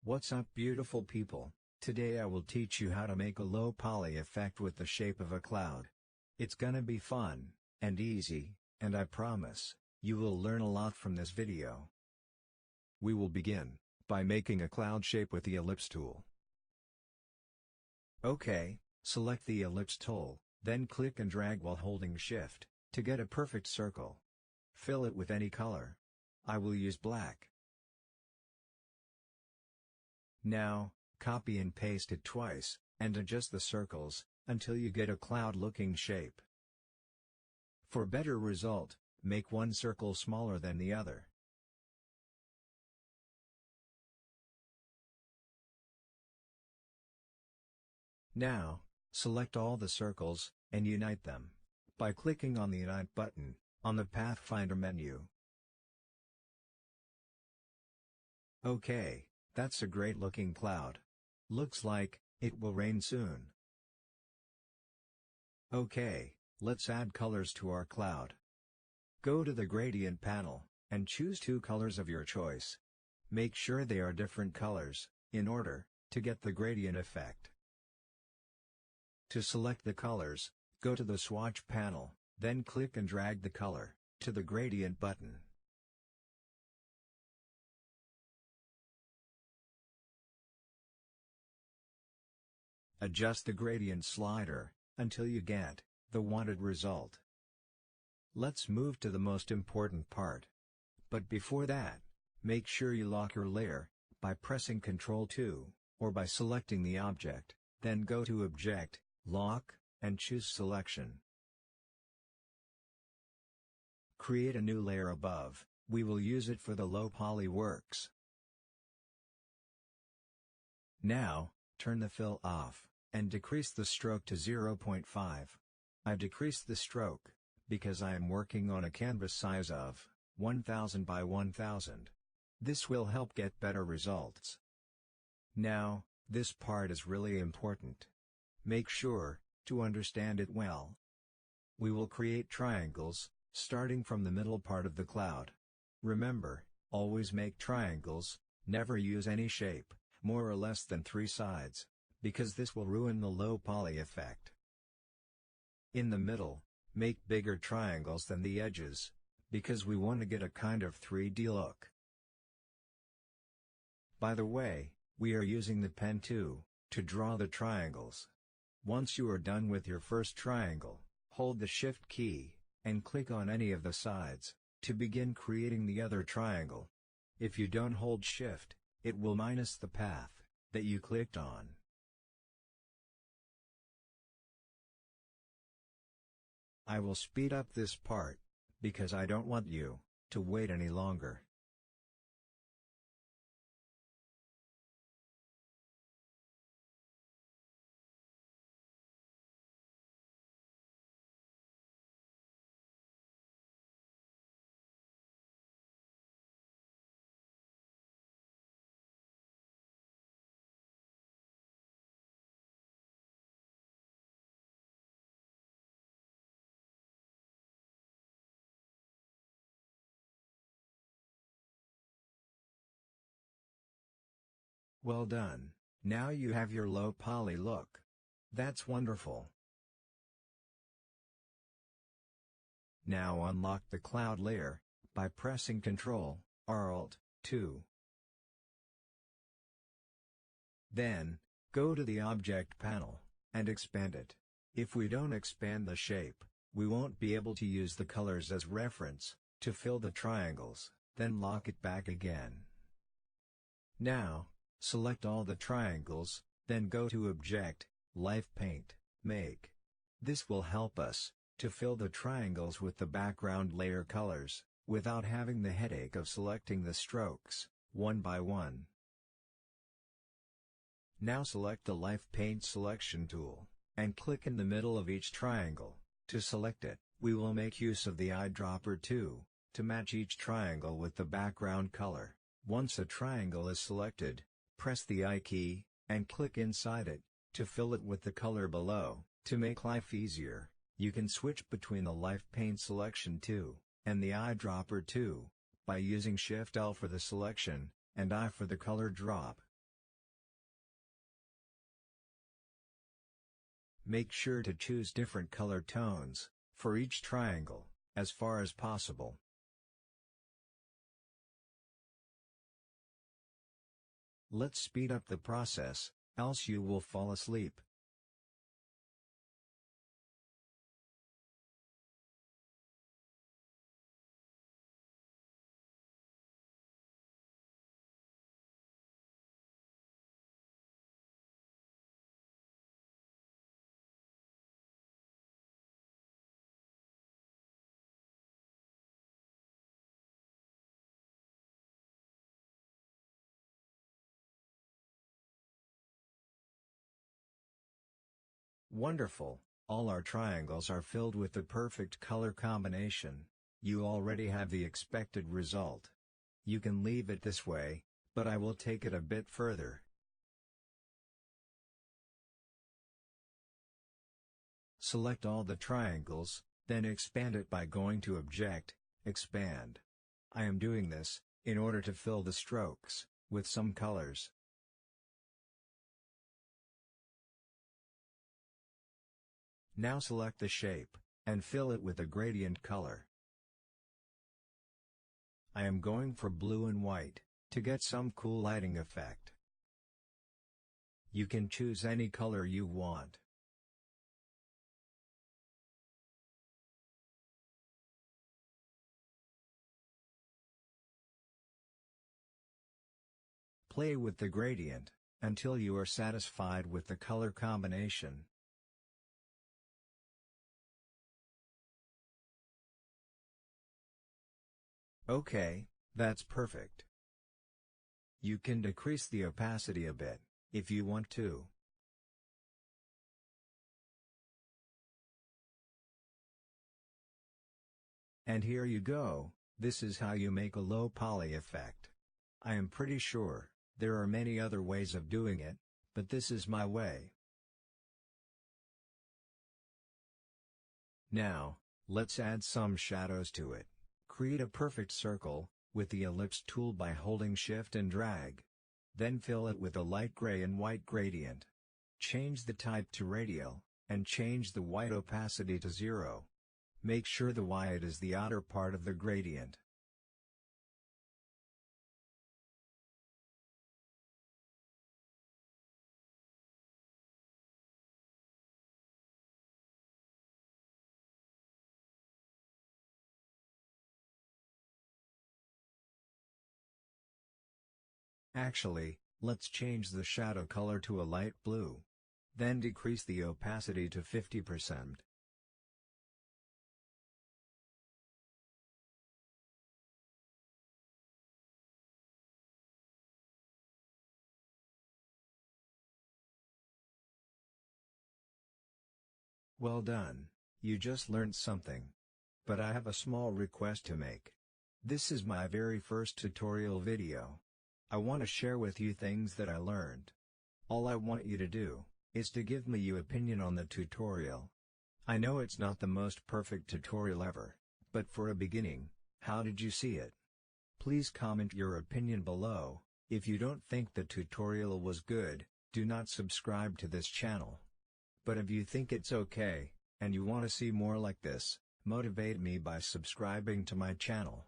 What's up, beautiful people? Today I will teach you how to make a low poly effect with the shape of a cloud. It's gonna be fun and easy, and I promise you will learn a lot from this video. We will begin by making a cloud shape with the ellipse tool. Okay, select the ellipse tool, then click and drag while holding Shift to get a perfect circle. Fill it with any color. I will use black. Now, copy and paste it twice, and adjust the circles, until you get a cloud-looking shape. For better result, make one circle smaller than the other. Now, select all the circles, and unite them, by clicking on the Unite button, on the Pathfinder menu. Okay. That's a great looking cloud. Looks like it will rain soon. Okay, let's add colors to our cloud. Go to the gradient panel, and choose two colors of your choice. Make sure they are different colors, in order to get the gradient effect. To select the colors, go to the swatch panel, then click and drag the color to the gradient button. Adjust the gradient slider, until you get the wanted result. Let's move to the most important part. But before that, make sure you lock your layer, by pressing Ctrl 2, or by selecting the object, then go to Object, Lock, and choose Selection. Create a new layer above, we will use it for the low poly works. Now, turn the fill off, and decrease the stroke to 0.5. I decreased the stroke, because I am working on a canvas size of 1000 by 1000. This will help get better results. Now, this part is really important. Make sure to understand it well. We will create triangles, starting from the middle part of the cloud. Remember, always make triangles, never use any shape more or less than 3 sides, because this will ruin the low poly effect. In the middle, make bigger triangles than the edges, because we want to get a kind of 3D look. By the way, we are using the pen too, to draw the triangles. Once you are done with your first triangle, hold the Shift key, and click on any of the sides, to begin creating the other triangle. If you don't hold Shift, it will minus the path that you clicked on. I will speed up this part, because I don't want you to wait any longer. Well done, now you have your low poly look. That's wonderful. Now unlock the cloud layer, by pressing Ctrl, or Alt, 2. Then, go to the Object panel, and expand it. If we don't expand the shape, we won't be able to use the colors as reference, to fill the triangles, then lock it back again. Now, select all the triangles, then go to Object, Live Paint, Make. This will help us to fill the triangles with the background layer colors, without having the headache of selecting the strokes, one by one. Now select the Live Paint Selection tool, and click in the middle of each triangle. To select it, we will make use of the eyedropper too, to match each triangle with the background color. Once a triangle is selected, press the I key, and click inside it, to fill it with the color below. To make life easier, you can switch between the Live Paint Selection 2, and the eyedropper 2, by using Shift L for the selection, and I for the color drop. Make sure to choose different color tones for each triangle, as far as possible. Let's speed up the process, else you will fall asleep. Wonderful, all our triangles are filled with the perfect color combination. You already have the expected result. You can leave it this way, but I will take it a bit further. Select all the triangles, then expand it by going to Object, Expand. I am doing this in order to fill the strokes with some colors. Now select the shape, and fill it with a gradient color. I am going for blue and white, to get some cool lighting effect. You can choose any color you want. Play with the gradient, until you are satisfied with the color combination. Okay, that's perfect. You can decrease the opacity a bit, if you want to. And here you go, this is how you make a low poly effect. I am pretty sure there are many other ways of doing it, but this is my way. Now, let's add some shadows to it. Create a perfect circle with the ellipse tool by holding Shift and drag. Then fill it with a light gray and white gradient. Change the type to radial, and change the white opacity to 0. Make sure the white is the outer part of the gradient. Actually, let's change the shadow color to a light blue. Then decrease the opacity to 50%. Well done, you just learned something. But I have a small request to make. This is my very first tutorial video. I want to share with you things that I learned. All I want you to do is to give me your opinion on the tutorial. I know it's not the most perfect tutorial ever, but for a beginning, how did you see it? Please comment your opinion below. If you don't think the tutorial was good, do not subscribe to this channel. But if you think it's okay, and you want to see more like this, motivate me by subscribing to my channel.